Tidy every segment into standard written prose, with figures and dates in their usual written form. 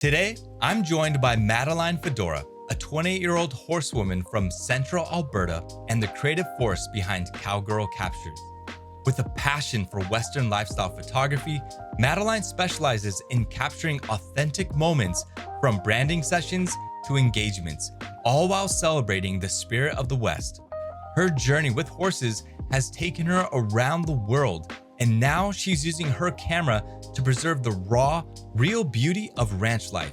Today, I'm joined by Madeline FEDORA, a 28-year-old horsewoman from central Alberta and the creative force behind Cowgirl Captures. With a passion for Western lifestyle photography, Madeline specializes in capturing authentic moments from branding sessions to engagements, all while celebrating the spirit of the West. Her journey with horses has taken her around the world, and now she's using her camera to preserve the raw, real beauty of ranch life.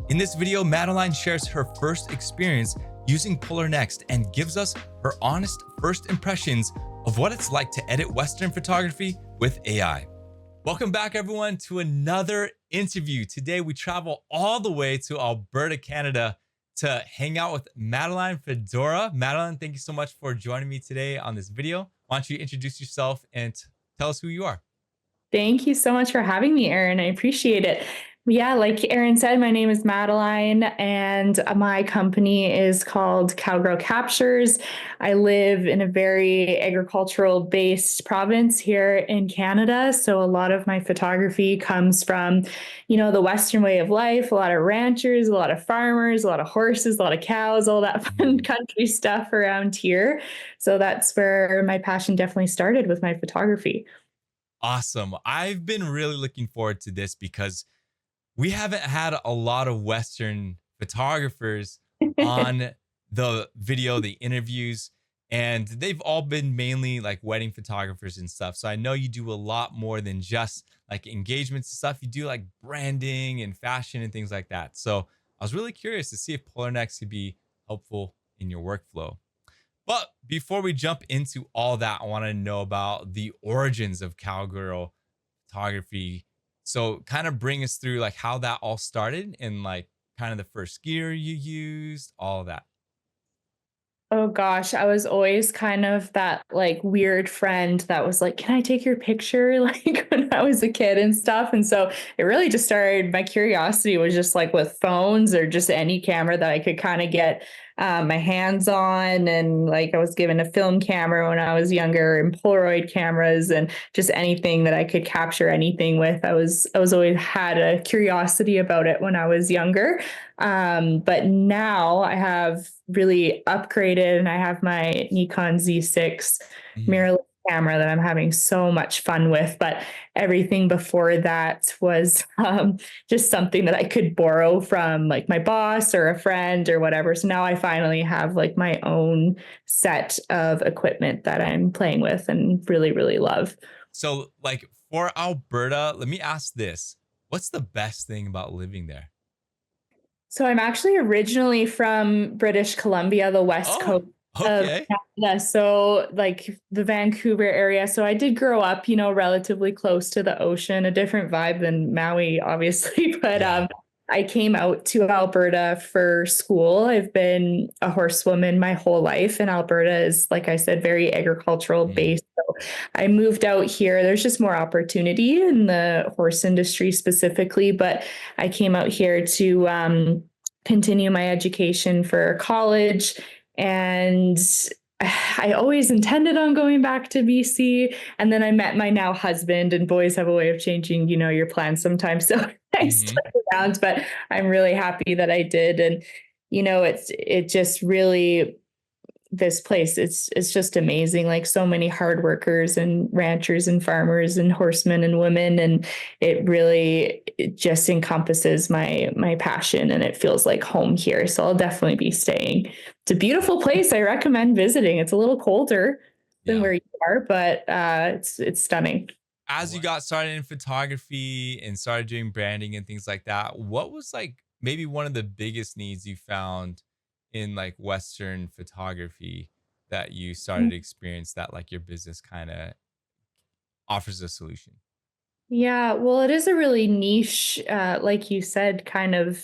In this video, Madeline shares her first experience using Polarr Next and gives us her honest first impressions of what it's like to edit Western photography with AI. Welcome back, everyone, to another interview. Today, we travel all the way to Alberta, Canada to hang out with Madeline FEDORA. Madeline, thank you so much for joining me today on this video. Why don't you introduce yourself and tell us who you are? Thank you so much for having me, Aaron. I appreciate it. Yeah, like Aaron said, my name is Madeline, and my company is called Cowgirl Captures. I live in a very agricultural-based province here in Canada, so a lot of my photography comes from, the Western way of life. A lot of ranchers, a lot of farmers, a lot of horses, a lot of cows, all that fun country stuff around here. So that's where my passion definitely started with my photography. Awesome. I've been really looking forward to this because we haven't had a lot of Western photographers on the video, the interviews, and they've all been mainly like wedding photographers and stuff. So I know you do a lot more than just like engagements and stuff. You do like branding and fashion and things like that. So I was really curious to see if Polarr Next could be helpful in your workflow. But before we jump into all that, I want to know about the origins of cowgirl photography. So kind of bring us through like how that all started and like kind of the first gear you used, all of that. Oh gosh, I was always kind of that like weird friend that was like, "Can I take your picture?" Like when I was a kid and stuff. And so it really just started, my curiosity was just like with phones or just any camera that I could kind of get my hands on. And like I was given a film camera when I was younger and Polaroid cameras and just anything that I could capture anything with. I was always had a curiosity about it when I was younger. But now I have really upgraded and I have my Nikon Z6 Mhm. mirrorless camera that I'm having so much fun with. But everything before that was just something that I could borrow from like my boss or a friend or whatever. So now I finally have like my own set of equipment that I'm playing with and really, really love. So like for Alberta, let me ask this. What's the best thing about living there? So I'm actually originally from British Columbia, the west Oh, coast of okay. Canada. So like the Vancouver area. So I did grow up, relatively close to the ocean, a different vibe than Maui, obviously. But Yeah. I came out to Alberta for school. I've been a horsewoman my whole life, and Alberta is, like I said, very agricultural Mm. based. So I moved out here. There's just more opportunity in the horse industry specifically, but I came out here to continue my education for college. And I always intended on going back to BC. And then I met my now husband, and boys have a way of changing, your plans sometimes. So I Hmm. stuck around, but I'm really happy that I did. And, it just really, this place, it's just amazing. Like so many hard workers and ranchers and farmers and horsemen and women. And it just encompasses my passion, and it feels like home here. So I'll definitely be staying. It's a beautiful place. I recommend visiting. It's a little colder than Yeah. where you are, but it's stunning. As you got started in photography and started doing branding and things like that, what was like maybe one of the biggest needs you found in like Western photography that you started to experience that like your business kind of offers a solution? Yeah, well, it is a really niche, like you said, kind of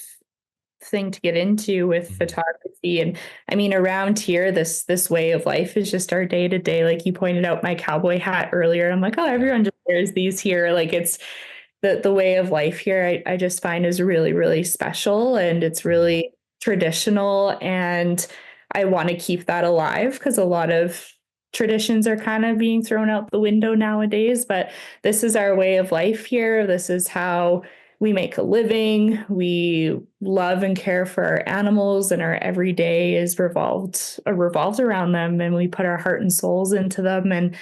thing to get into with Hmm. photography. And I mean, around here, this way of life is just our day to day. Like you pointed out my cowboy hat earlier. I'm like, oh, Yeah. everyone just wears these here. Like it's the way of life here, I just find is really, really special, and it's Mhm. really traditional. And I want to keep that alive because a lot of traditions are kind of being thrown out the window nowadays. But this is our way of life here. This is how we make a living. We love and care for our animals, and our everyday is revolved around them, and we put our heart and souls into them. And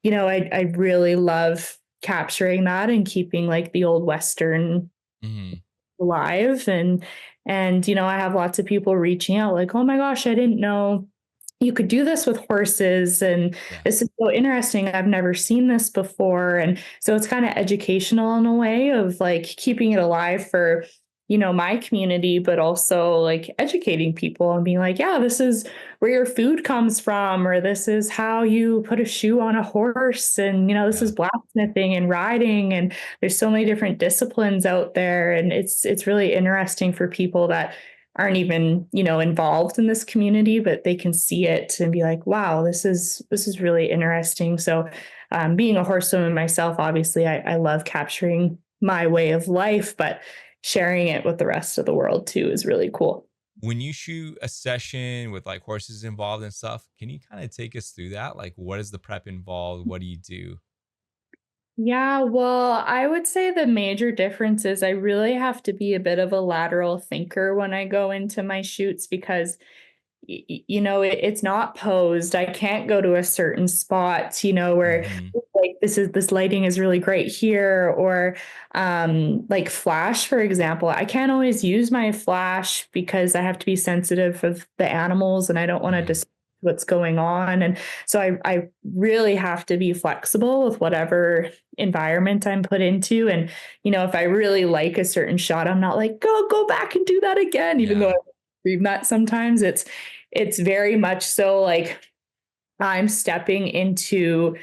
I really love capturing that and keeping like the old Western Hmm. alive. And I have lots of people reaching out like, oh my gosh, I didn't know you could do this with horses, and Yeah. this is so interesting, I've never seen this before. And so it's kind of educational in a way of like keeping it alive for my community, but also like educating people and being like, yeah, this is where your food comes from, or this is how you put a shoe on a horse, and this Yeah. is blacksmithing and riding, and there's so many different disciplines out there. And it's really interesting for people that aren't even involved in this community, but they can see it and be like, wow, this is really interesting. So being a horsewoman myself, obviously I love capturing my way of life, but sharing it with the rest of the world too is really cool. When you shoot a session with like horses involved and stuff, can you kind of take us through that? Like, what is the prep involved? What do you do? Yeah, well, I would say the major difference is I really have to be a bit of a lateral thinker when I go into my shoots, because it's not posed. I can't go to a certain spot, where Hmm. like this lighting is really great here, or like flash, for example. I can't always use my flash because I have to be sensitive of the animals, and I don't want to Hmm. disrupt what's going on. And so I really have to be flexible with whatever environment I'm put into. And if I really like a certain shot, I'm not like, go back and do that again, even though Yeah. I dream that sometimes. It's very much so like I'm stepping into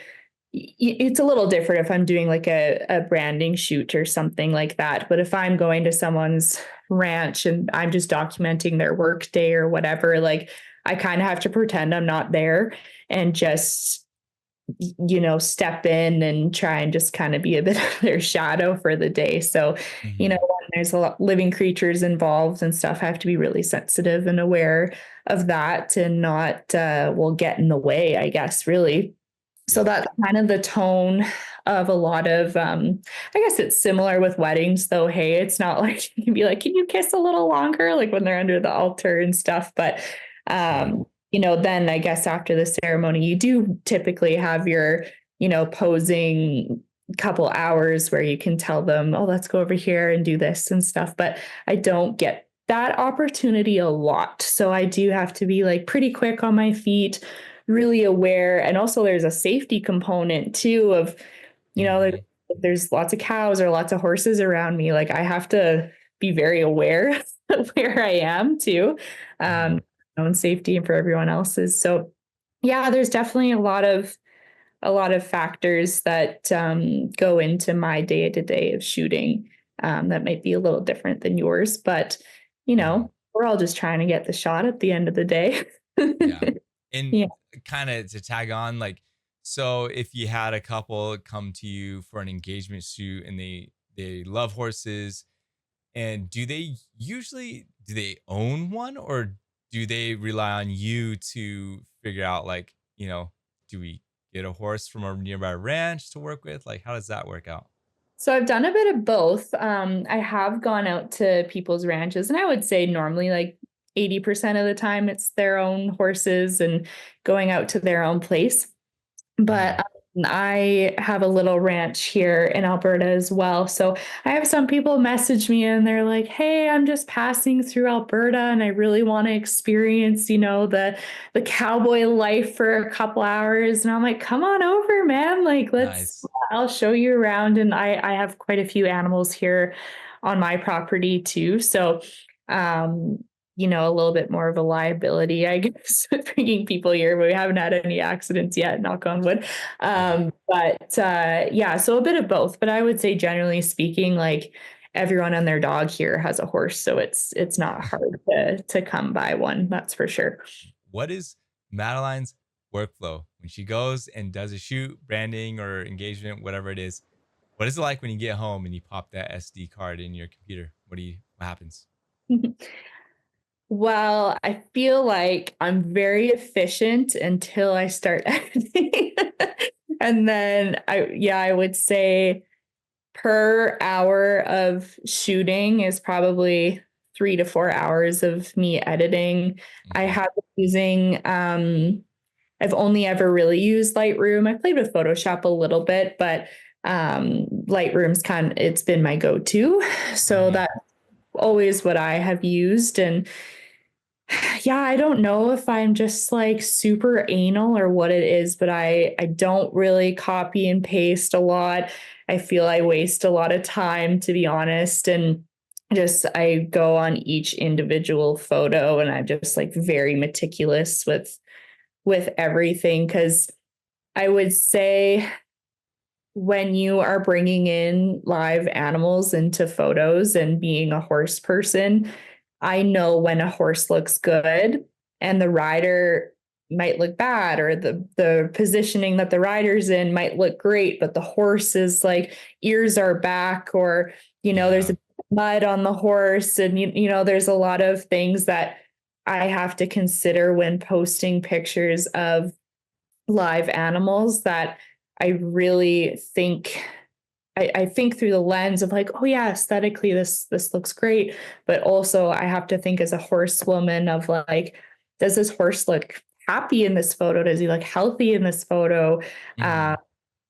it's a little different if I'm doing like a branding shoot or something like that. But if I'm going to someone's ranch and I'm just documenting their work day or whatever, like I kind of have to pretend I'm not there and just step in and try and just kind of be a bit of their shadow for the day. So, Hmm. when there's a lot living creatures involved and stuff, I have to be really sensitive and aware of that and not, get in the way, I guess, really. So Yeah. that's kind of the tone of a lot of, I guess it's similar with weddings though. Hey, it's not like you can be like, can you kiss a little longer? Like when they're under the altar and stuff. But, Right. then I guess after the ceremony, you do typically have your, posing couple hours where you can tell them, oh, let's go over here and do this and stuff. But I don't get that opportunity a lot. So I do have to be like pretty quick on my feet, really aware. And also there's a safety component too of, like, Hmm. if there's lots of cows or lots of horses around me, like I have to be very aware of where I am too. Hmm. My own safety and for everyone else's. So yeah, there's definitely a lot of factors that go into my day to day of shooting, that might be a little different than yours, but Hmm. we're all just trying to get the shot at the end of the day. Yeah. And Yeah. kind of to tag on, like, so if you had a couple come to you for an engagement shoot and they love horses, and do they own one, or do they rely on you to figure out like, do we get a horse from a nearby ranch to work with? Like, how does that work out? So I've done a bit of both. I have gone out to people's ranches, and I would say normally like 80% of the time it's their own horses and going out to their own place. But Hmm. I have a little ranch here in Alberta as well. So I have some people message me and they're like, "Hey, I'm just passing through Alberta and I really want to experience, the cowboy life for a couple hours." And I'm like, "Come on over, man. Like, Nice. I'll show you around." And I have quite a few animals here on my property too. So, um, a little bit more of a liability, I guess, with bringing people here, but we haven't had any accidents yet, knock on wood. Yeah. But yeah, so a bit of both. But I would say, generally speaking, like everyone and their dog here has a horse, so it's not hard to come by one. That's for sure. What is Madeline's workflow when she goes and does a shoot, branding or engagement, whatever it is? What is it like when you get home and you pop that SD card in your computer? What happens? Well, I feel like I'm very efficient until I start editing. And then I would say per hour of shooting is probably 3 to 4 hours of me editing. I Okay. have been using I've only ever really used Lightroom. I played with Photoshop a little bit, but Lightroom's it's been my go-to. So Mhm. that's always what I have used. And yeah, I don't know if I'm just like super anal or what it is, but I don't really copy and paste a lot. I feel I waste a lot of time, to be honest, and just I go on each individual photo and I'm just like very meticulous with everything, cuz I would say when you are bringing in live animals into photos and being a horse person, I know when a horse looks good and the rider might look bad, or the positioning that the rider's in might look great, but the horse's like ears are back, or there's Yeah. a mud on the horse, and there's a lot of things that I have to consider when posting pictures of live animals that I really think I think through the lens of like, oh yeah, aesthetically this looks great, but also I have to think as a horsewoman of like, does this horse look happy in this photo? Does he look healthy in this photo? Uh,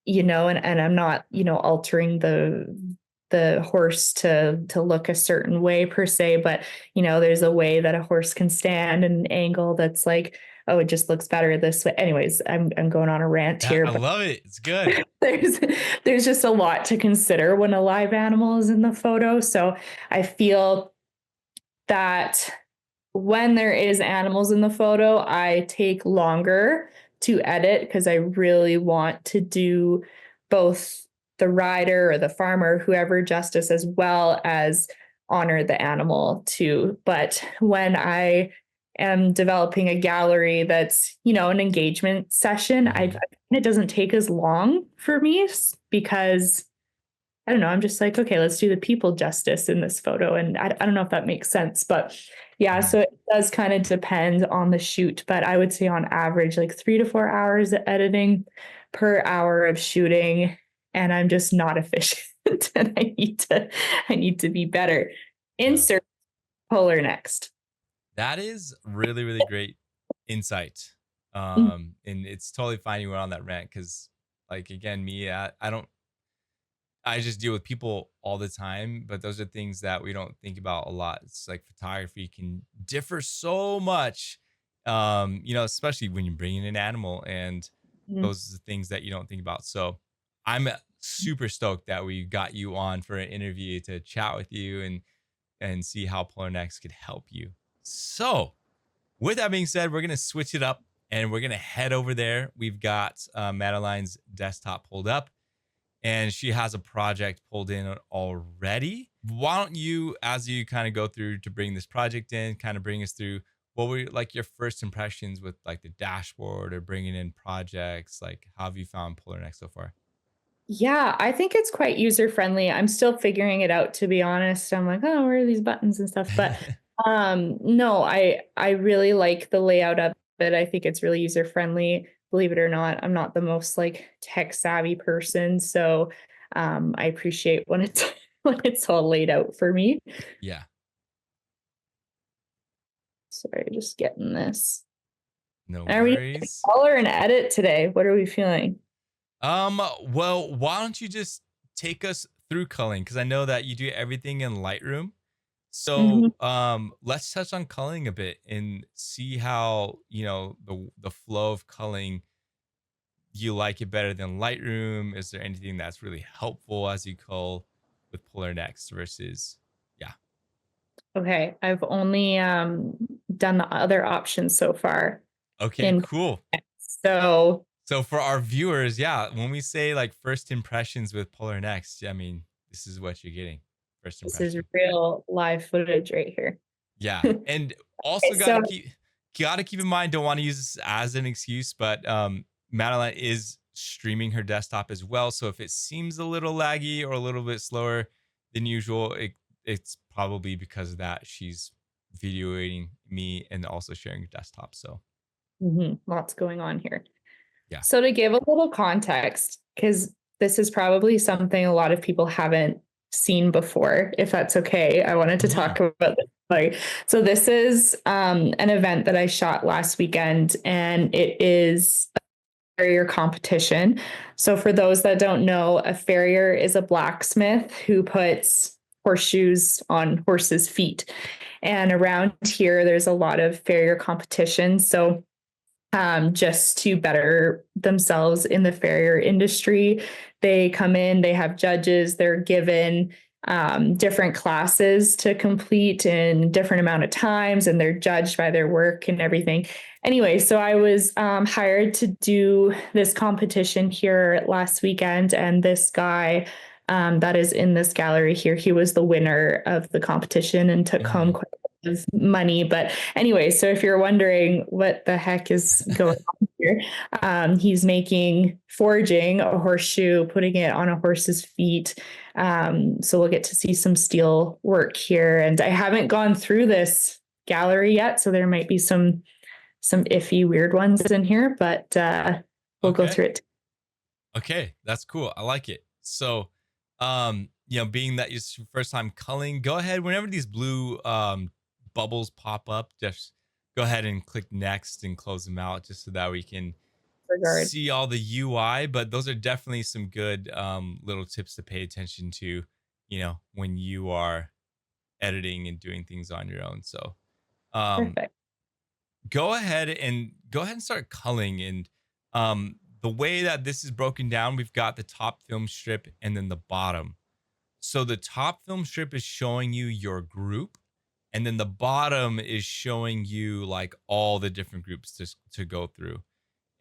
Mhm. and I'm not, altering the horse to look a certain way per se, but there's a way that a horse can stand and an angle that's like, oh, it just looks better this way. Anyways, I'm going on a rant Yeah, here, I but love it. It's good. there's there's just a lot to consider when a live animal is in the photo. So I feel that when there is animals in the photo, I take longer to edit because I really want to do both the rider or the farmer, whoever justice, as well as honor the animal too. But when I am developing a gallery that's, an engagement session, Mhm. it doesn't take as long for me because I don't know. I'm just like, okay, let's do the people justice in this photo. And I don't know if that makes sense, but yeah, Mhm. so it does kind of depend on the shoot. But I would say on average, like 3 to 4 hours of editing per hour of shooting. And I'm just not efficient. And I need to be better. Yeah. Insert Polarr Next. That is really, really great insight. Mm, And it's totally fine you went on that rant because, like, again, me, I don't, I just deal with people all the time, but those are things that we don't think about a lot. It's like photography can differ so much, especially when you're bringing an animal, and mm. those are the things that you don't think about. So I'm super stoked that we got you on for an interview to chat with you and see how Polar Next could help you. So with that being said, we're gonna switch it up and we're gonna head over there. We've got Madeline's desktop pulled up and she has a project pulled in already. Why don't you, as you kind of go through to bring this project in, kind of bring us through what were like your first impressions with like the dashboard or bringing in projects? Like, how have you found Polar Next so far? Yeah, I think it's quite user friendly. I'm still figuring it out, to be honest. I'm like, oh, where are these buttons and stuff? But no, I really like the layout of it. I think it's really user friendly. Believe it or not, I'm not the most like tech savvy person, so I appreciate when it's when it's all laid out for me. Yeah, Sorry, just getting this. no Are we doing worries. color and edit today? What are we feeling? Well, why don't you just take us through culling? Because I know that you do everything in Lightroom. So, Mhm. let's touch on culling a bit and see how, the flow of culling, you like it better than Lightroom? Is there anything that's really helpful as you cull with Polar Next versus yeah. Okay, I've only done the other options so far Okay, in cool. so So for our viewers, yeah, when we say like first impressions with Polar Next, I mean, this is what you're getting. First this is impression. real live footage right here. Yeah. And also Okay, so gotta keep in mind, don't want to use this as an excuse, but Madeline is streaming her desktop as well. So if it seems a little laggy or a little bit slower than usual, it's probably because of that. She's videoing me and also sharing her desktop. So lots going on here. yeah. So to give a little context, because this is probably something a lot of people haven't seen before. If that's okay, I wanted to Yeah. talk about this. Like, so this is an event that I shot last weekend, and it is a farrier competition. So for those that don't know, a farrier is a blacksmith who puts horseshoes on horses' feet. And around here, there's a lot of farrier competitions. So just to better themselves in the farrier industry. They come in, they have judges, they're given different classes to complete in different amount of times, and they're judged by their work and everything. Anyway, so I was hired to do this competition here last weekend, and this guy that is in this gallery here, he was the winner of the competition and took home quite a bit of money. But anyway, so if you're wondering what the heck is going on here, he's forging a horseshoe, putting it on a horse's feet. So we'll get to see some steel work here. And I haven't gone through this gallery yet, so there might be some iffy, weird ones in here, but we'll go through it. Okay, that's cool. I like it. So, being that it's your first time culling, go ahead whenever these blue bubbles pop up, just go ahead and click next and close them out just so that we can Regard. see all the UI. But those are definitely some good little tips to pay attention to, when you are editing and doing things on your own. So, Perfect. go ahead and start culling. And the way that this is broken down, we've got the top film strip and then the bottom. So the top film strip is showing you your group, and then the bottom is showing you like all the different groups to go through.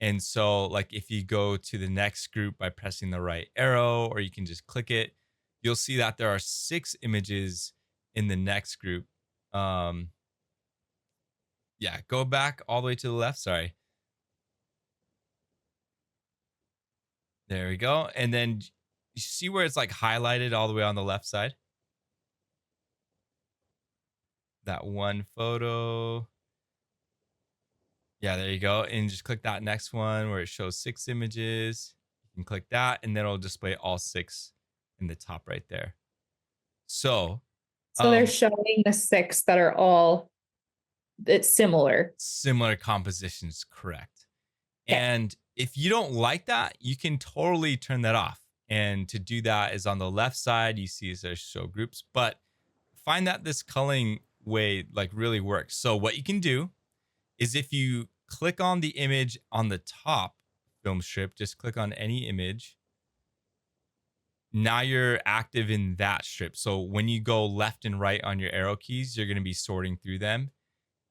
And so like if you go to the next group by pressing the right arrow, or you can just click it, you'll see that there are 6 images in the next group. Yeah, go back all the way to the left. Sorry. There we go. And then you see where it's like highlighted all the way on the left side? That one photo. Yeah, there you go. And just click that next one where it shows 6 images. You can click that, and then it'll display all 6 in the top right there. So, So they're showing the 6 that are all it's similar. Similar compositions, correct. Okay. And if you don't like that, you can totally turn that off. And to do that is on the left side, you see there's show groups, but find that this culling way like really works. So what you can do is if you click on the image on the top film strip, just click on any image. Now you're active in that strip. So when you go left and right on your arrow keys, you're going to be sorting through them.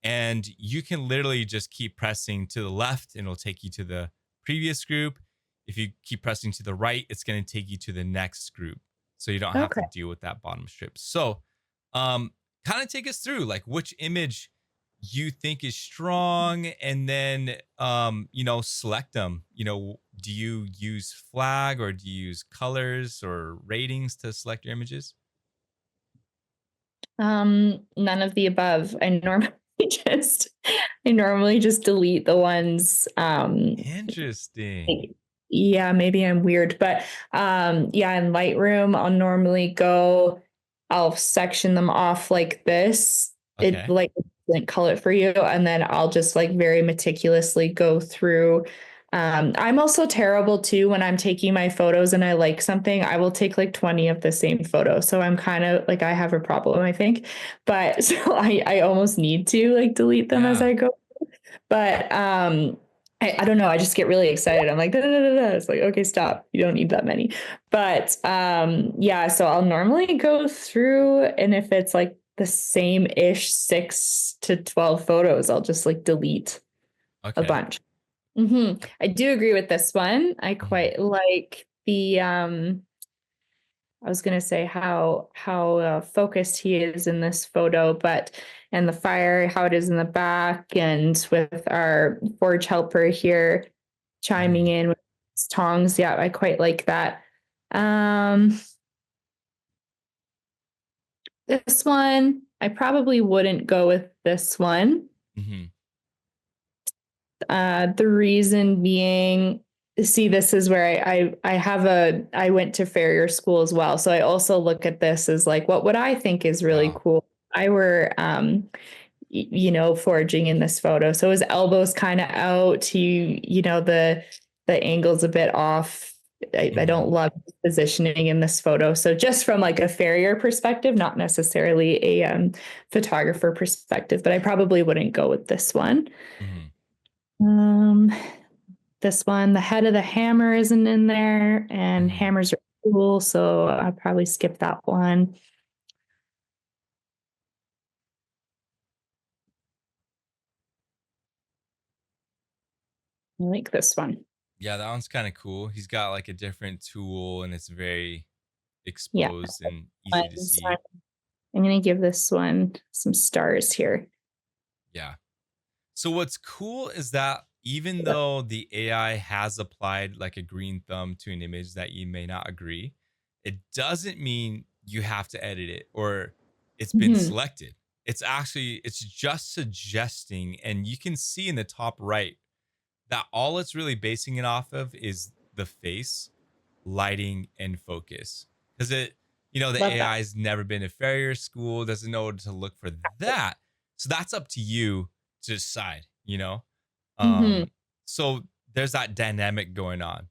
And you can literally just keep pressing to the left and it'll take you to the previous group. If you keep pressing to the right, it's going to take you to the next group. So you don't have to deal with that bottom strip. So kind of take us through like which image you think is strong, and then select them. Do you use flag, or do you use colors or ratings to select your images? None of the above. just I normally just delete the ones. Interesting. Yeah, maybe I'm weird, but yeah, in Lightroom, I'll section them off like this. It Okay. like cull it for you, and then I'll just like very meticulously go through. I'm also terrible too when I'm taking my photos and I like something, I will take like 20 of the same photo. So I'm kind of like I have a problem, I think. But so I almost need to like delete them as Yeah. I go. But I don't know. I just get really excited. I'm like, da, da, da, da. It's like, okay, stop. You don't need that many. But yeah, so I'll normally go through, and if it's like the same ish 6 to 12 photos, I'll just like delete a Okay. bunch. I do agree with this one. I quite like the I was gonna say how focused he is in this photo, but and the fire, how it is in the back, and with our forge helper here chiming in with his tongs. Yeah, I quite like that. Um, this one, I probably wouldn't go with this one. Mm-hmm. The reason being, see, this is where I went to farrier school as well. So I also look at this as like, what would I think is really Wow. cool? I were, foraging in this photo. So his elbows kind of out. The angle's a bit off. I Hmm. don't love positioning in this photo. So just from like a farrier perspective, not necessarily a photographer perspective, but I probably wouldn't go with this one. Hmm. Um, this one, the head of the hammer isn't in there, and Hmm. hammers are cool, so I'll probably skip that one. I like this one. Yeah, that one's kind of cool. He's got like a different tool and it's very Yeah. exposed and easy to So see. I'm going to give this one some stars here. Yeah. So what's cool is that even though the AI has applied like a green thumb to an image that you may not agree, it doesn't mean you have to edit it or it's been Mhm. selected. It's just suggesting, and you can see in the top right that all it's really basing it off of is the face, lighting, and focus. Because the Love that. AI has never been to farrier school, doesn't know to look for that. So that's up to you to decide. Hmm. So there's that dynamic going on.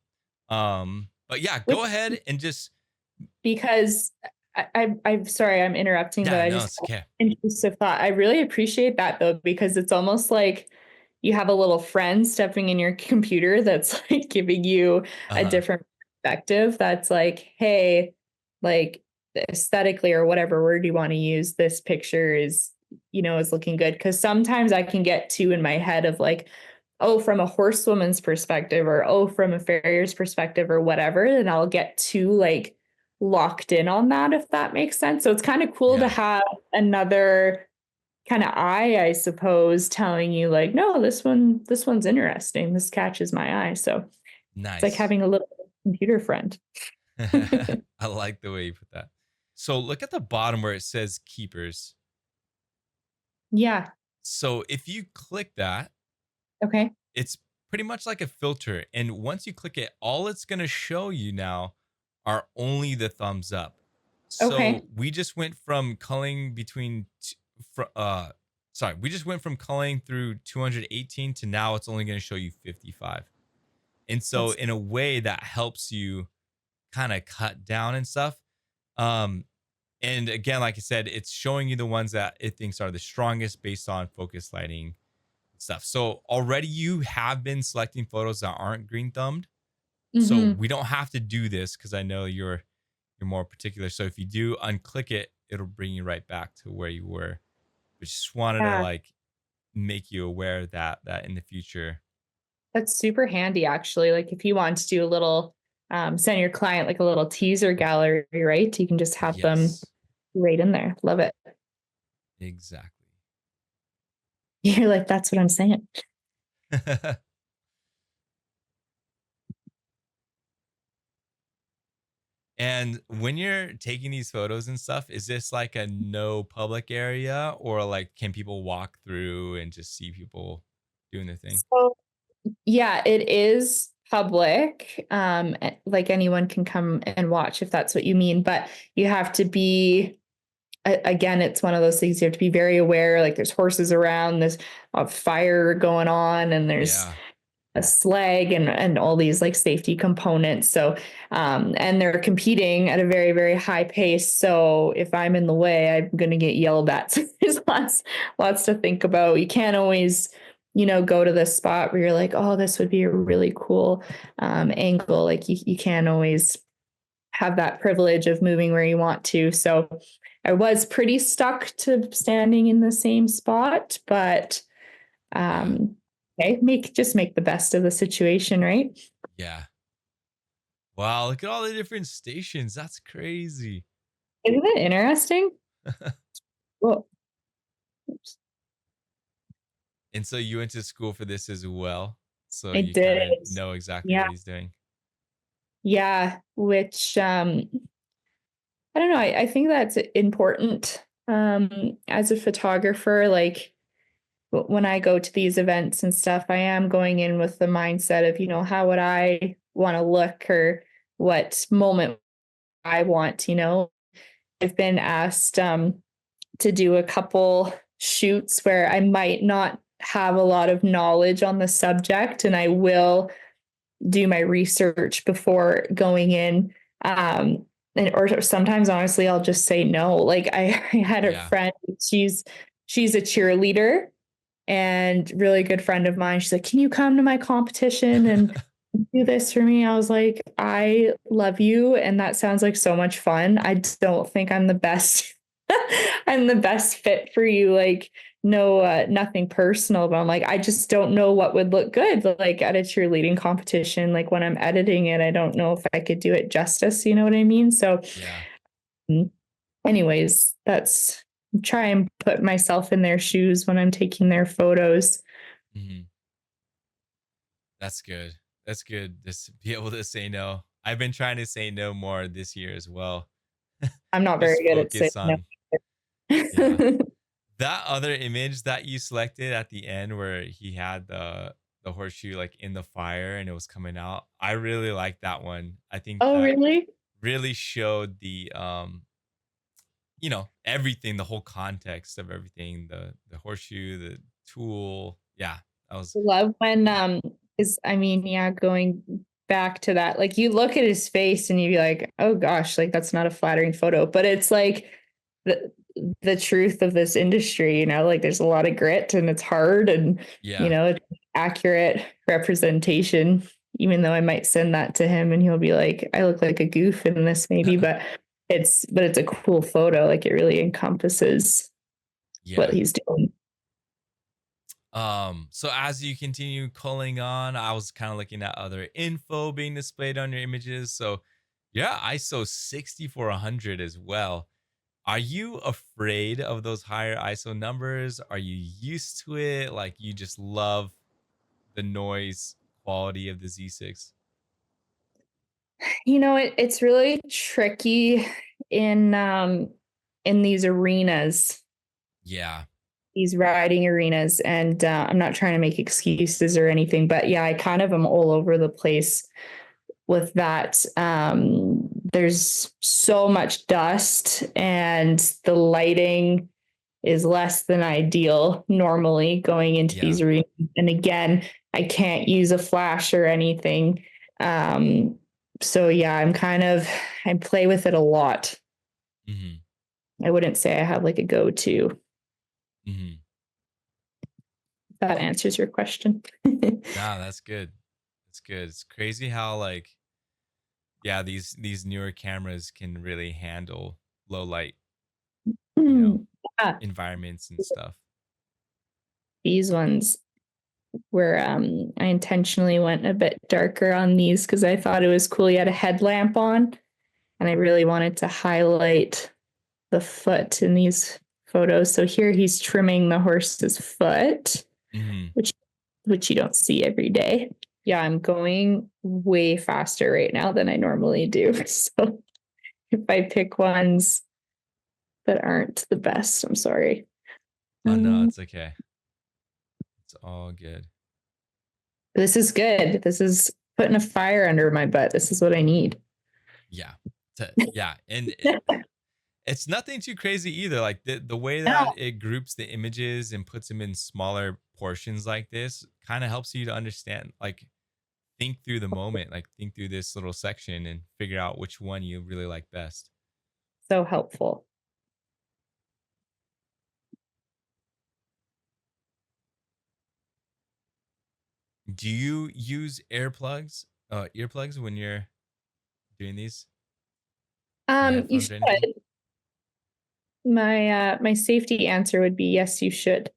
But yeah, Which go ahead and just because I'm sorry, I'm interrupting, but yeah, I no, just it's have okay. an intrusive thought. I really appreciate that though, because it's almost like you have a little friend stepping in your computer that's like giving you a Uh-huh. different perspective. That's like, hey, like aesthetically or whatever word you want to use, this picture is looking good. Cause sometimes I can get too in my head of like, oh, from a horsewoman's perspective, or oh, from a farrier's perspective, or whatever, and I'll get too like locked in on that, if that makes sense. So it's kind of cool to Yeah. have another kind of eye, I suppose, telling you like, no, this one's interesting. This catches my eye. So it's like Nice. having a little computer friend. I like the way you put that. So look at the bottom where it says keepers. Yeah. So if you click that, Okay. it's pretty much like a filter. And once you click it, all it's going to show you now are only the thumbs up. So Okay. we just went from culling we just went from culling through 218 to now it's only going to show you 55. And so That's in a way that helps you kind of cut down and stuff. Um, and again, like I said, it's showing you the ones that it thinks are the strongest based on focus lighting stuff. So already you have been selecting photos that aren't green thumbed. So mm-hmm. we don't have to do this because I know you're more particular. So if you do unclick it, it'll bring you right back to where you were. But just wanted to Yeah. like make you aware that in the future. That's super handy, actually. Like if you want to do a little, send your client like a little teaser gallery, right? You can just have them Yes, right in there. Love it. exactly. You're like, that's what I'm saying. And when you're taking these photos and stuff, is this like a no public area or like can people walk through and just see people doing their thing? So yeah, it is public. Like anyone can come and watch if that's what you mean, but you have to be again, it's one of those things you have to be very aware. Like there's horses around, there's a fire going on, and there's Yeah. a slag and all these like safety components. So and they're competing at a very, very high pace. So if I'm in the way, I'm gonna get yelled at. So there's lots to think about. You can't always, go to this spot where you're like, oh, this would be a really cool angle. Like you can't always have that privilege of moving where you want to. So I was pretty stuck to standing in the same spot, but Yeah. um, okay, make the best of the situation, right? Yeah. Wow, look at all the different stations. That's crazy. Isn't it interesting? Well, oops, And so you went to school for this as well. So I you kind did. of know exactly Yeah, what he's doing. yeah. Which I don't know. I think that's important as a photographer. Like when I go to these events and stuff, I am going in with the mindset of, how would I want to look, or what moment I want, I've been asked to do a couple shoots where I might not have a lot of knowledge on the subject, and I will do my research before going in. Or sometimes honestly I'll just say no. Like I had a Yeah. friend, she's a cheerleader and really good friend of mine. She's like, "Can you come to my competition and do this for me?" I was like, "I love you, and that sounds like so much fun. I don't think I'm the best I'm the best fit for you. Like, no, nothing personal, but I'm like, I just don't know what would look good like at a cheerleading competition. Like when I'm editing it, I don't know if I could do it justice. You know what I mean? So, Yeah. mm, anyways, that's try and put myself in their shoes when I'm taking their photos. Hmm. That's good. That's good. Just be able to say no. I've been trying to say no more this year as well. I'm not Just very good at saying focus no. on, yeah. That other image that you selected at the end where he had the horseshoe like in the fire and it was coming out. I really like that one. I think Oh, that really? really showed everything, the whole context of everything, the horseshoe, the tool. Yeah, that was Love when is I mean, yeah, going back to that, like you look at his face and you'd be like, oh gosh, like that's not a flattering photo. But it's like the the truth of this industry, like there's a lot of grit and it's hard, and yeah. it's accurate representation, even though I might send that to him and he'll be like, I look like a goof in this maybe, but it's a cool photo. Like it really encompasses what Yeah. he's doing. So as you continue culling on, I was kind of looking at other info being displayed on your images. So yeah, ISO 6400 as well. Are you afraid of those higher ISO numbers? Are you used to it? Like you just love the noise quality of the Z6? It's really tricky in in these arenas, Yeah. these riding arenas, and I'm not trying to make excuses or anything, but yeah, I kind of am all over the place with that. There's so much dust, and the lighting is less than ideal normally going into Yeah. these arenas. And again, I can't use a flash or anything. Um, so yeah, I play with it a lot. Hmm. I wouldn't say I have like a go-to. Hmm. That answers your question. Nah, that's good. That's good. It's crazy how like yeah, these newer cameras can really handle low light, you know, Yeah, environments and stuff. these ones where I intentionally went a bit darker on these because I thought it was cool. He had a headlamp on, and I really wanted to highlight the foot in these photos. So here he's trimming the horse's foot, Hmm. which you don't see every day. Yeah, I'm going way faster right now than I normally do. So if I pick ones that aren't the best, I'm sorry. Oh no, Um, it's okay. It's all good. this is good. This is putting a fire under my butt. This is what I need. Yeah. Yeah. And it's nothing too crazy either. Like the way No, that it groups the images and puts them in smaller portions like this kind of helps you to understand, like think through the moment, like think through this little section and figure out which one you really like best. so helpful. Do you use earplugs when you're doing these or You headphones or anything? should. My safety answer would be yes, you should.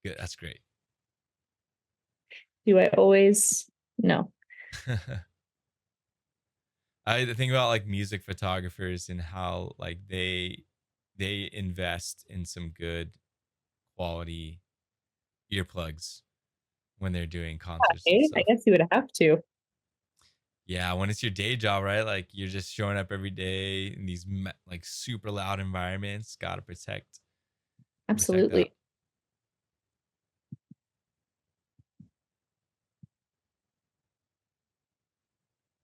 Good. That's great. Do I always? No. I think about like music photographers and how like they invest in some good quality earplugs when they're doing concerts and Okay, I stuff. guess you would have to. Yeah, when it's your day job, right? Like you're just showing up every day in these like super loud environments. Got to protect that. Absolutely.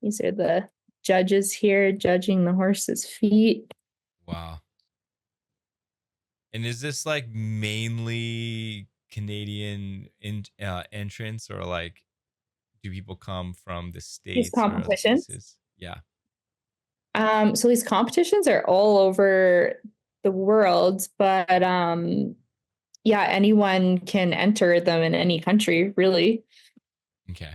These are the judges here judging the horse's feet. Wow. And is this like mainly Canadian entrance, or like do people come from the These States or other competitions. places? Yeah. So these competitions are all over the world, but yeah, anyone can enter them in any country, really. Okay.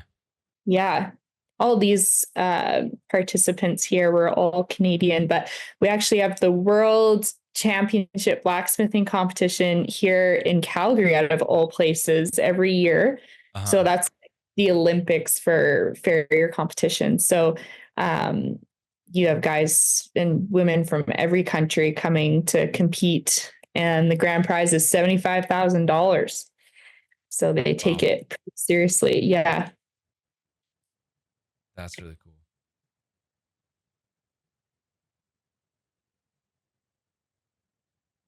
Yeah. All these participants here were all Canadian, but we actually have the World Championship blacksmithing competition here in Calgary, out of all places, every year. So Uh-huh. that's the Olympics for farrier competition. So um, you have guys and women from every country coming to compete, and the grand prize is $75,000. So they take Wow. it pretty seriously. Yeah. That's really cool.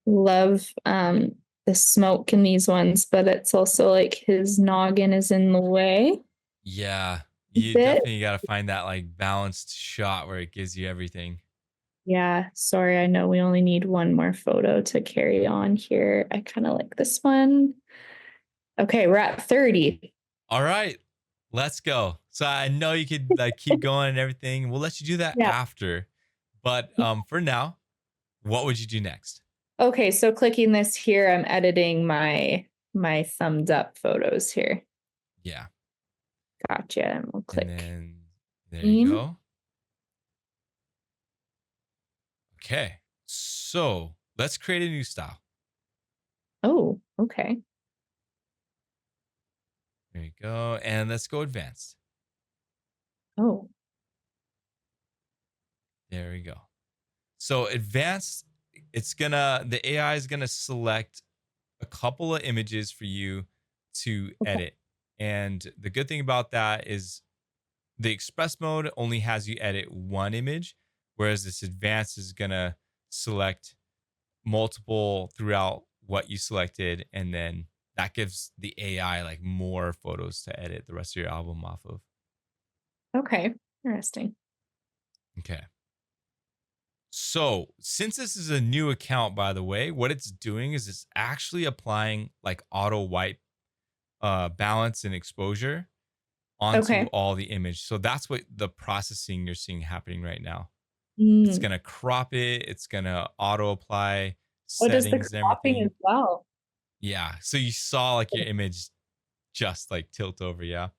Love the smoke in these ones, but it's also like his noggin is in the way Yeah. a You bit. definitely got to find that like balanced shot where it gives you everything. Yeah, sorry, I know we only need one more photo to carry on here. I kind of like this one. Okay, we're at 30. All right. Let's go. So I know you could like keep going and everything. We'll let you do that Yeah. after. But for now, what would you do next? Okay, so clicking this here, I'm editing my thumbs up photos here. Yeah. Gotcha. And we'll And click then there you in. go. Okay. So let's create a new style. Oh, okay. There you go. And let's go advanced. Oh, There we go. So advanced, the AI is gonna select a couple of images for you to okay. edit. And the good thing about that is the express mode only has you edit one image, whereas this advanced is gonna select multiple throughout what you selected, and then that gives the AI like more photos to edit the rest of your album off of. Okay. Interesting. Okay. So, since this is a new account, by the way, what it's doing is it's actually applying like auto white balance and exposure onto Okay. all the image. So that's what the processing you're seeing happening right now. It's Mm. gonna crop it. It's gonna auto apply Oh, does the settings and cropping as everything. well? Yeah. So you saw like your image just like tilt over. Yeah.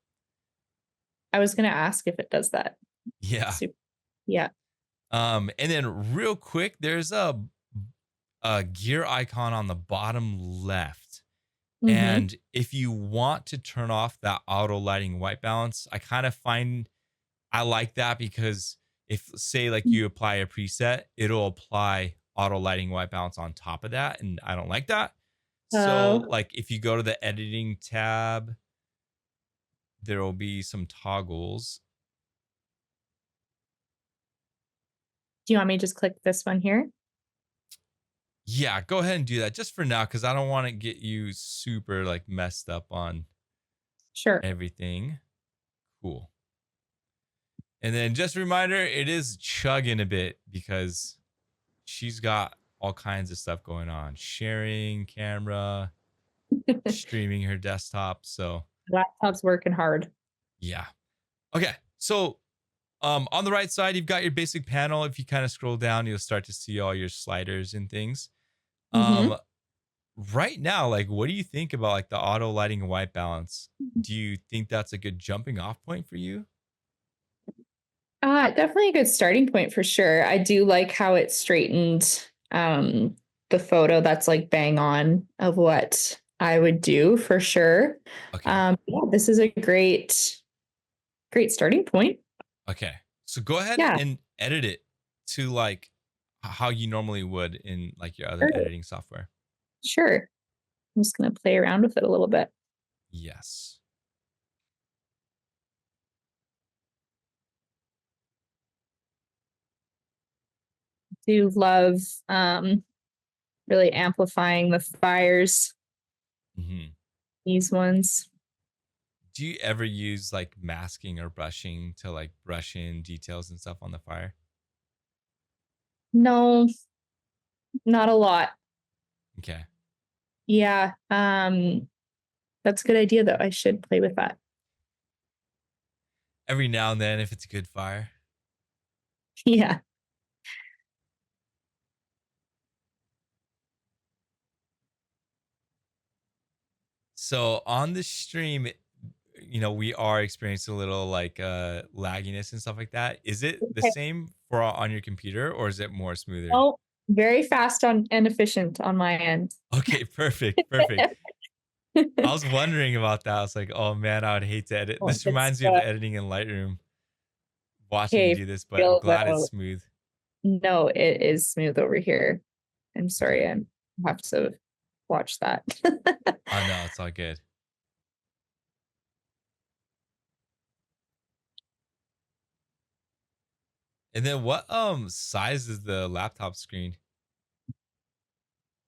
I was gonna ask if it does that. Yeah. Super. Yeah. And then real quick, there's a gear icon on the bottom left. Mm-hmm. And if you want to turn off that auto lighting white balance, I kind of find I like that because if say like you apply a preset, it'll apply auto lighting white balance on top of that. And I don't like that. So Oh, like if you go to the editing tab, there will be some toggles. do you want me to just click this one here? Yeah, go ahead and do that just for now because I don't want to get you super like messed up on Sure. everything. Cool. And then just a reminder, it is chugging a bit because she's got all kinds of stuff going on, sharing camera, streaming her desktop. So Laptop's working hard. yeah. Okay. So on the right side, you've got your basic panel. If you kind of scroll down, you'll start to see all your sliders and things. Mm-hmm. Um, right now, like what do you think about like the auto lighting and white balance? Do you think that's a good jumping off point for you? Definitely a good starting point for sure. I do like how it straightened the photo. That's like bang on of what I would do for sure. Okay. Yeah, this is a great starting point. Okay. So go ahead Yeah, and edit it to like how you normally would in like your other sure. editing software. Sure. I'm just gonna play around with it a little bit. Yes. Do love um really amplifying the fires, Hmm. these ones. Do you ever use like masking or brushing to like brush in details and stuff on the fire? No, not a lot. Okay. Yeah. That's a good idea though. I should play with that. Every now and then, if it's a good fire. Yeah. So on the stream, we are experiencing a little like lagginess and stuff like that. Is it the Okay. same for on your computer or is it more smoother? Oh, very fast on and efficient on my end. Okay, perfect. Perfect. I was wondering about that. I was like, oh man, I would hate to edit. Oh, This it's reminds me of editing in Lightroom, watching you okay. do this, but I'm Feel glad it's though. smooth. No, it is smooth over here. I'm Okay. sorry. I have to watch that. Oh no, it's all good. And then what size is the laptop screen?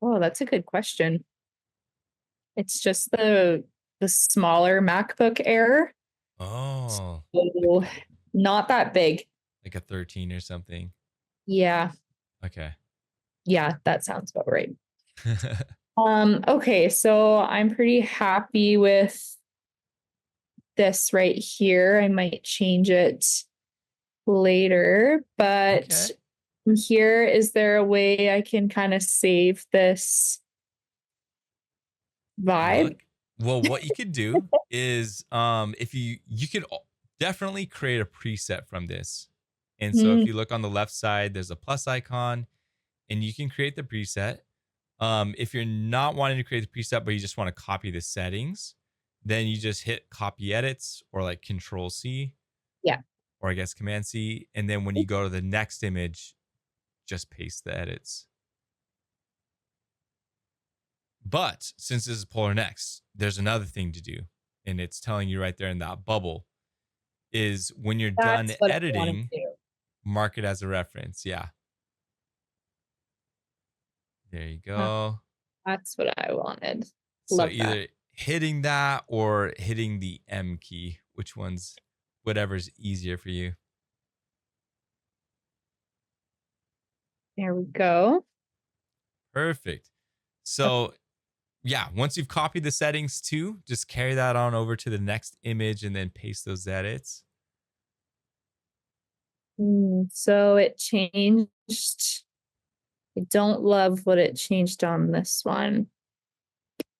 Oh, that's a good question. It's just the smaller MacBook Air. Oh, So like not that big. like a 13 or something. Yeah. Okay. Yeah, that sounds about right. Okay, so I'm pretty happy with this right here. I might change it later, but Okay. here, is there a way I can kind of save this vibe? Look, well, what you could do is if you could definitely create a preset from this. And so if Mm, you look on the left side, there's a plus icon and you can create the preset. If you're not wanting to create the preset, but you just want to copy the settings, then you just hit copy edits or like control C, yeah. or I guess command C. And then when you go to the next image, just paste the edits. But since this is Polarr Next, there's another thing to do. And it's telling you right there in that bubble is when you're done That's what I want editing, to do. mark it as a reference. Yeah. There you Uh, go. That's what I wanted. So Love that. either hitting that or hitting the M key, which one's whatever's easier for you. There we go. Perfect. Okay. So yeah, once you've copied the settings too, just carry that on over to the next image and then paste those edits. So it changed. I don't love what it changed on this one.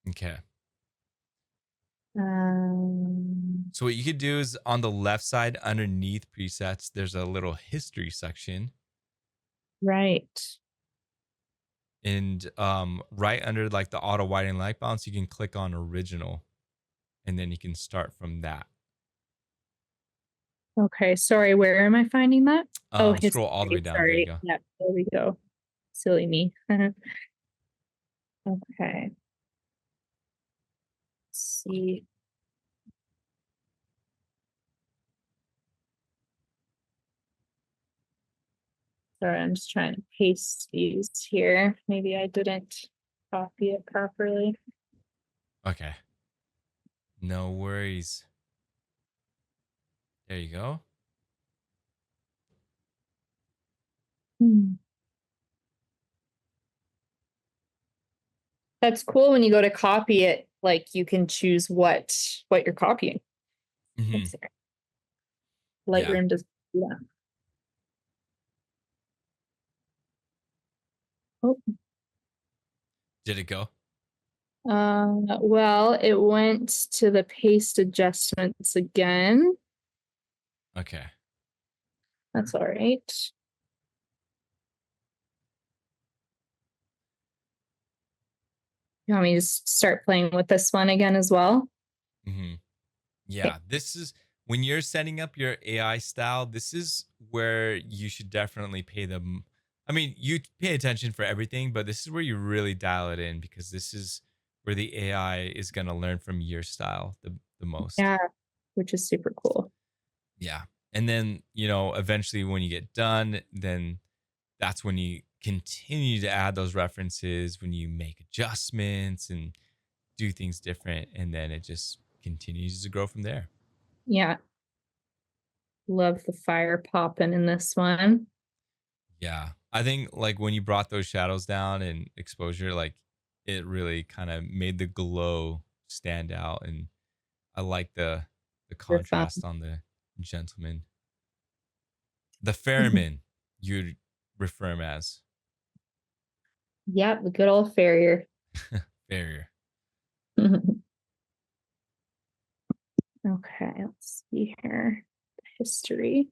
Okay. Um, So what you could do is on the left side underneath presets, there's a little history section. right. And right under like the auto whiten light balance, you can click on original and then you can start from that. Okay. Sorry. Where am I finding that? Oh, Scroll all the way history. down. There you Sorry. go. Yep. There we go. Silly me. Okay. Let's see. Sorry, I'm just trying to paste these here. Maybe I didn't copy it properly. Okay. No worries. There you go. Hmm. That's cool when you go to copy it, like you can choose what you're copying. Hmm. Oops, sorry. Yeah. Lightroom does that. Oh, Did it go? well, it went to the paste adjustments again. Okay. That's all right. You want me to start playing with this one again as well? Hmm. Okay. Yeah. This is when you're setting up your AI style, this is where you should definitely pay them. I mean, you pay attention for everything, but this is where you really dial it in because this is where the AI is going to learn from your style the most. Yeah, which is super cool. Yeah. And then, eventually when you get done, then that's when you continue to add those references, when you make adjustments and do things different. And then it just continues to grow from there. Yeah. Love the fire popping in this one. Yeah. I think like when you brought those shadows down and exposure, like it really kind of made the glow stand out. And I like the Super fun. contrast on the gentleman. The ferryman, you'd refer him as Yep, the good old farrier. barrier. Okay, let's see here. History.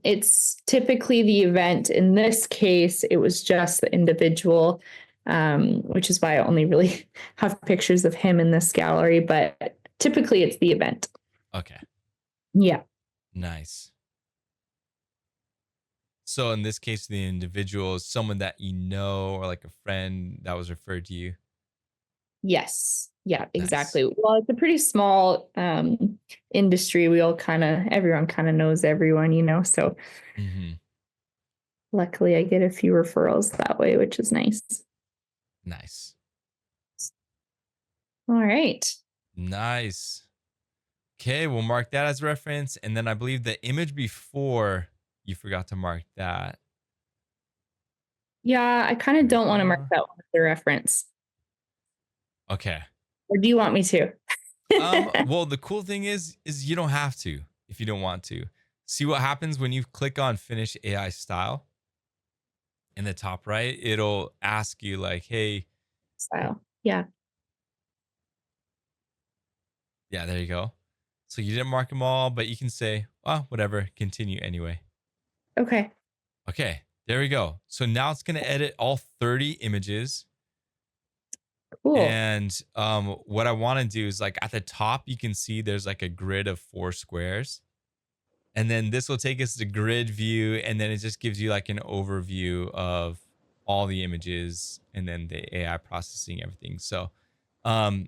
It's typically the event. In this case, it was just the individual, which is why I only really have pictures of him in this gallery, but typically it's the event. Okay. Yeah. Nice. So in this case, the individual is someone that you know or like a friend that was referred to you. Yes. Yeah, Nice. exactly. Well, it's a pretty small industry. Everyone kind of knows everyone, so Hmm. luckily I get a few referrals that way, which is nice. Nice. All right. Nice. Okay, we'll mark that as reference. And then I believe the image before you forgot to mark that. Yeah, I kind of There we don't want to mark go. that one as a reference. Okay. Or do you want me to? Well, the cool thing is you don't have to if you don't want to. See what happens when you click on finish AI style in the top right? It'll ask you like, hey, Style. Yeah. yeah, there you go. So you didn't mark them all, but you can say, oh, whatever, continue anyway. Okay. Okay, there we go. So now it's gonna edit all 30 images. Cool. And what I want to do is like at the top, you can see there's like a grid of 4 squares. And then this will take us to grid view. And then it just gives you like an overview of all the images and then the AI processing everything. So um,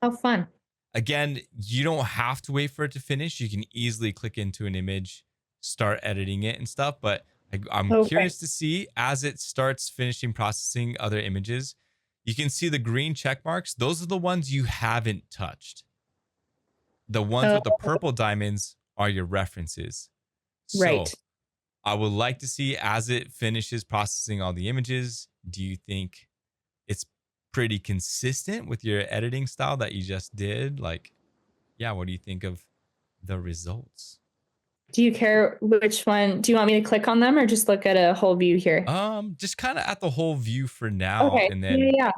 How fun. again, you don't have to wait for it to finish. You can easily click into an image, start editing it and stuff. But I'm Okay. curious to see as it starts finishing processing other images, you can see the green check marks. Those are the ones you haven't touched. The ones Oh, with the purple diamonds are your references. right. So I would like to see as it finishes processing all the images, do you think it's pretty consistent with your editing style that you just did? Like, yeah, what do you think of the results? Do you care which one? Do you want me to click on them or just look at a whole view here? Just kind of at the whole view for now, Okay. and Yeah, then yeah.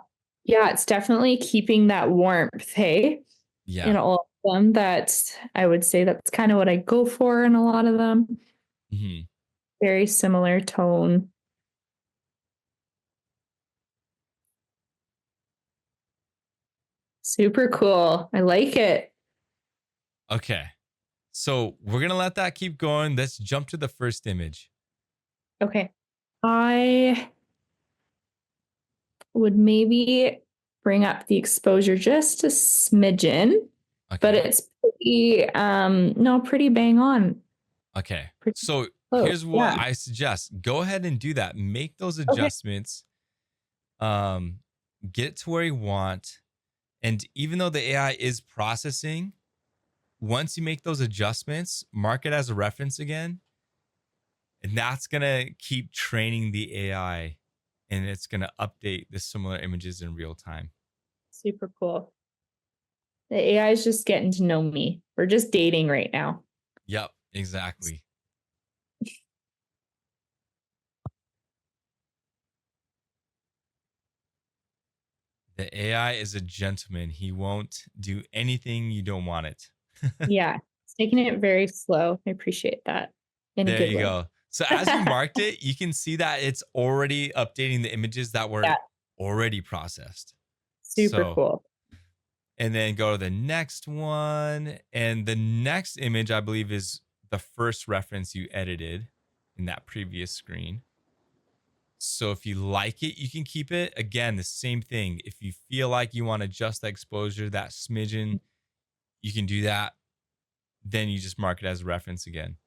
Yeah, it's definitely keeping that warmth, hey, in yeah. all of them. That I would say that's kind of what I go for in a lot of them. Mhm. Very similar tone. Super cool. I like it. Okay. So we're gonna let that keep going. Let's jump to the first image. Okay. I would maybe bring up the exposure just a smidgen, but Okay. it's pretty no, pretty bang on. Okay. Pretty So close. here's what Yeah. I suggest. Go ahead and do that. Make those Okay. adjustments. Um, get it to where you want. And even though the AI is processing, once you make those adjustments, mark it as a reference again. And that's gonna keep training the AI and it's gonna update the similar images in real time. Super cool. The AI is just getting to know me. We're just dating right now. Yep, exactly. The AI is a gentleman. He won't do anything you don't want it. Yeah. It's taking it very slow. I appreciate that in a There good you way. go. So as you marked it, you can see that it's already updating the images that were Yeah. already processed. Super So, cool. and then go to the next one. And the next image, I believe, is the first reference you edited in that previous screen. So if you like it, you can keep it. Again, the same thing. If you feel like you want to adjust the exposure, that smidgen, you can do that. Then you just mark it as a reference again.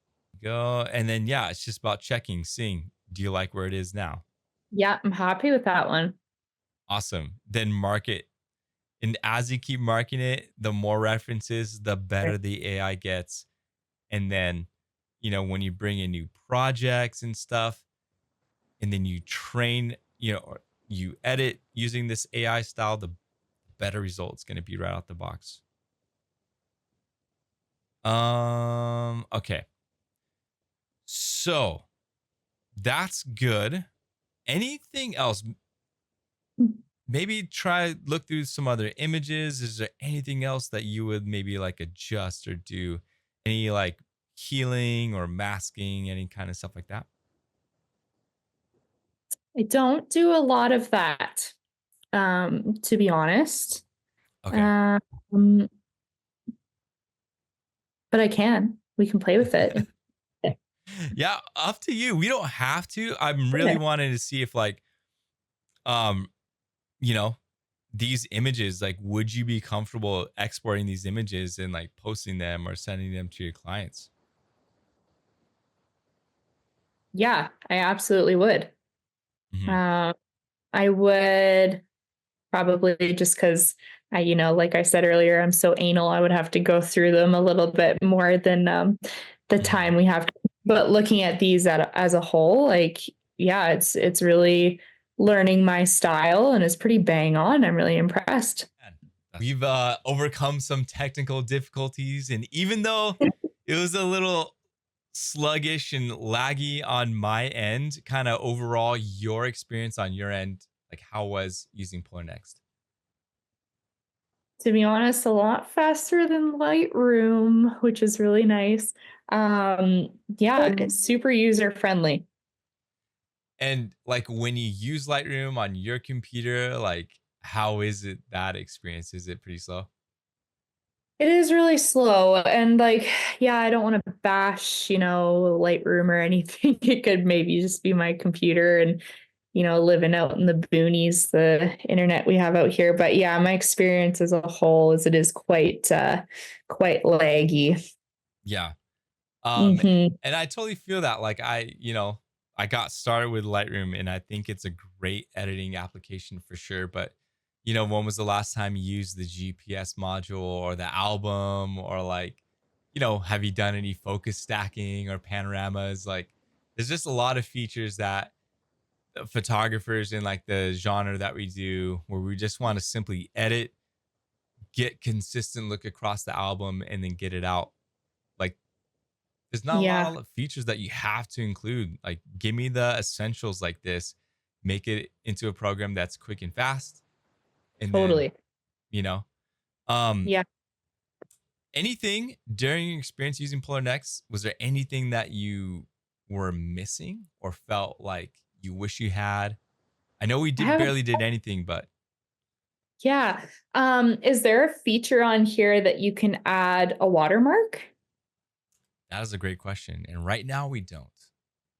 Go. And then, yeah, it's just about checking, seeing, do you like where it is now? Yeah, I'm happy with that one. Awesome. Then market. And as you keep marking it, the more references, the better the AI gets. And then, when you bring in new projects and stuff, and then you train, or you edit using this AI style, the better results going to be right out the box. Okay. So that's good. Anything else? Maybe look through some other images. Is there anything else that you would maybe like adjust or do? Any like healing or masking, any kind of stuff like that? I don't do a lot of that, to be honest. Okay. Um, but I can. We can play with it. Yeah, up to you. We don't have to. I'm really wanting to see if like um you know these images, like, would you be comfortable exporting these images and like posting them or sending them to your clients? Yeah, I absolutely would. Hmm. Um, I would probably just because like I said earlier, I'm so anal. I would have to go through them a little bit more than the Hmm. time we have. But looking at these as a whole, like, yeah, it's really learning my style and it's pretty bang on. I'm really impressed. We've overcome some technical difficulties, and even though it was a little sluggish and laggy on my end, kind of overall, your experience on your end, like how was using Polarr Next? To be honest, a lot faster than Lightroom, which is really nice. Yeah, it's super user friendly. And like when you use Lightroom on your computer, like how is it that experience? Is it pretty slow? It is really slow. And like, yeah, I don't want to bash, Lightroom or anything. It could maybe just be my computer and, living out in the boonies, the internet we have out here. But yeah, my experience as a whole is it is quite laggy. Yeah. Hmm. And I totally feel that. Like I got started with Lightroom and I think it's a great editing application for sure. But when was the last time you used the GPS module or the album or like, have you done any focus stacking or panoramas? Like there's just a lot of features that photographers in like the genre that we do where we just want to simply edit, get consistent look across the album and then get it out. Like there's not a Yeah, lot of features that you have to include. Like, give me the essentials like this, make it into a program that's quick and fast. And then, totally. you know, um, Yeah. anything during your experience using Polarr Next, was there anything that you were missing or felt like you wish you had? I know we I did have barely did anything, but Yeah. Is there a feature on here that you can add a watermark? that is a great question. And right now we don't.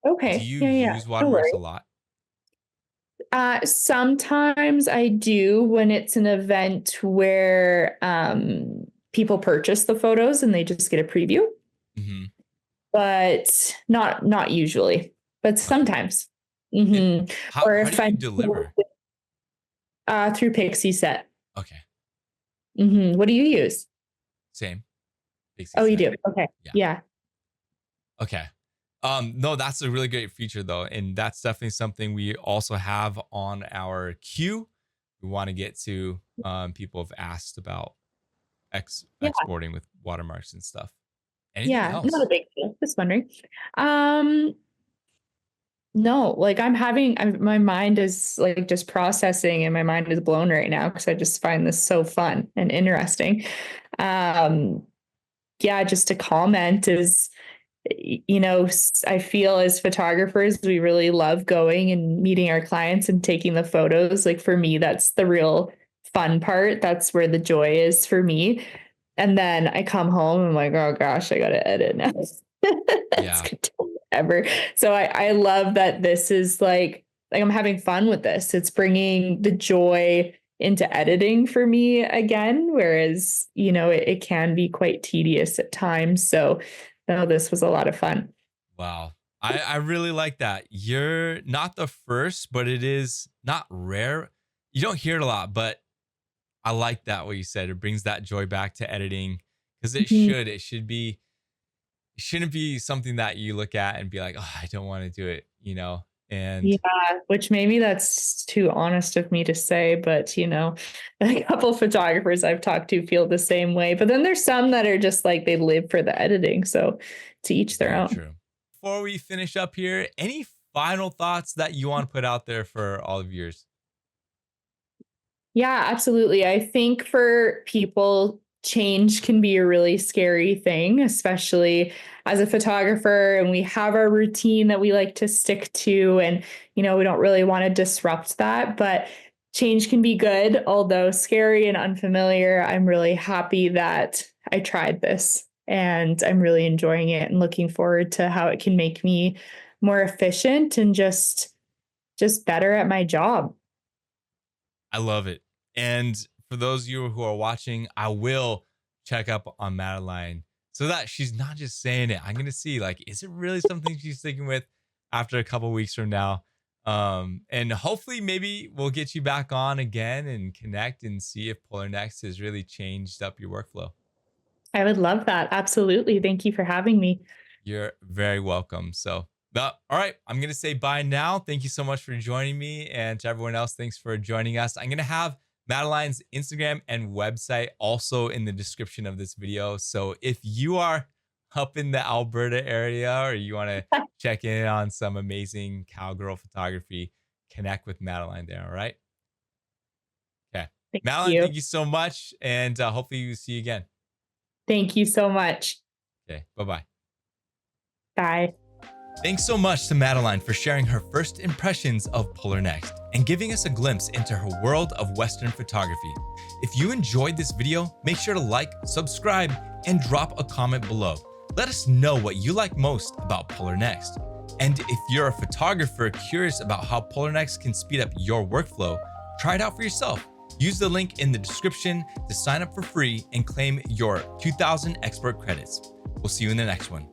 Do Okay. you Yeah, yeah. use No watermarks worries. a lot? Sometimes I do when it's an event where people purchase the photos and they just get a preview, Hmm. but not usually, but Okay. sometimes. And Hmm. Or how do if you I'm deliver? through Pixie Set. Okay. What do you use? Same. Pixie Oh, you set. do. Okay. Yeah. Yeah. Okay. No, that's a really great feature though, and that's definitely something we also have on our queue. We want to get to. People have asked about Yeah. exporting with watermarks and stuff. Anything Yeah. Not a else? big deal. Just wondering. Um, No, like my mind is like just processing and my mind is blown right now because I just find this so fun and interesting. Um, yeah, just to comment is, I feel as photographers, we really love going and meeting our clients and taking the photos. Like for me, that's the real fun part. That's where the joy is for me. And then I come home and I'm like, oh gosh, I got to edit now. It's Yeah. gonna take forever. So I love that this is like I'm having fun with this. It's bringing the joy into editing for me again, whereas it can be quite tedious at times. So no, this was a lot of fun. Wow. I really like that. You're not the first, but it is not rare. You don't hear it a lot, but I like that what you said. It brings that joy back to editing because Mhm. it should be, it shouldn't be something that you look at and be like, oh, I don't want to do it, you know? And Yeah, which maybe that's too honest of me to say, but a couple photographers I've talked to feel the same way. But then there's some that are just like they live for the editing. So to each their very own. true. Before we finish up here, any final thoughts that you want to put out there for all of yours? Yeah, absolutely. I think for people, change can be a really scary thing, especially as a photographer, and we have our routine that we like to stick to. And, we don't really want to disrupt that. But change can be good, although scary and unfamiliar. I'm really happy that I tried this and I'm really enjoying it and looking forward to how it can make me more efficient and just better at my job. I love it. And for those of you who are watching, I will check up on Madeline so that she's not just saying it. I'm gonna see like, is it really something she's sticking with after a couple weeks from now? And hopefully maybe we'll get you back on again and connect and see if Polarr Next has really changed up your workflow. I would love that. Absolutely. Thank you for having me. You're very welcome. So, all right, I'm going to say bye now. Thank you so much for joining me. And to everyone else, thanks for joining us. I'm going to have Madeline's Instagram and website also in the description of this video. So, if you are up in the Alberta area or you want to check in on some amazing cowgirl photography, connect with Madeline there. All right. Okay. Thank Madeline, you. thank you so much. And hopefully, you see you again. Thank you so much. Okay. Bye bye. Bye. Thanks so much to Madeline for sharing her first impressions of Polarr Next and giving us a glimpse into her world of Western photography. If you enjoyed this video, make sure to like, subscribe, and drop a comment below. Let us know what you like most about Polarr Next. And if you're a photographer curious about how Polarr Next can speed up your workflow, try it out for yourself. Use the link in the description to sign up for free and claim your 2000 expert credits. We'll see you in the next one.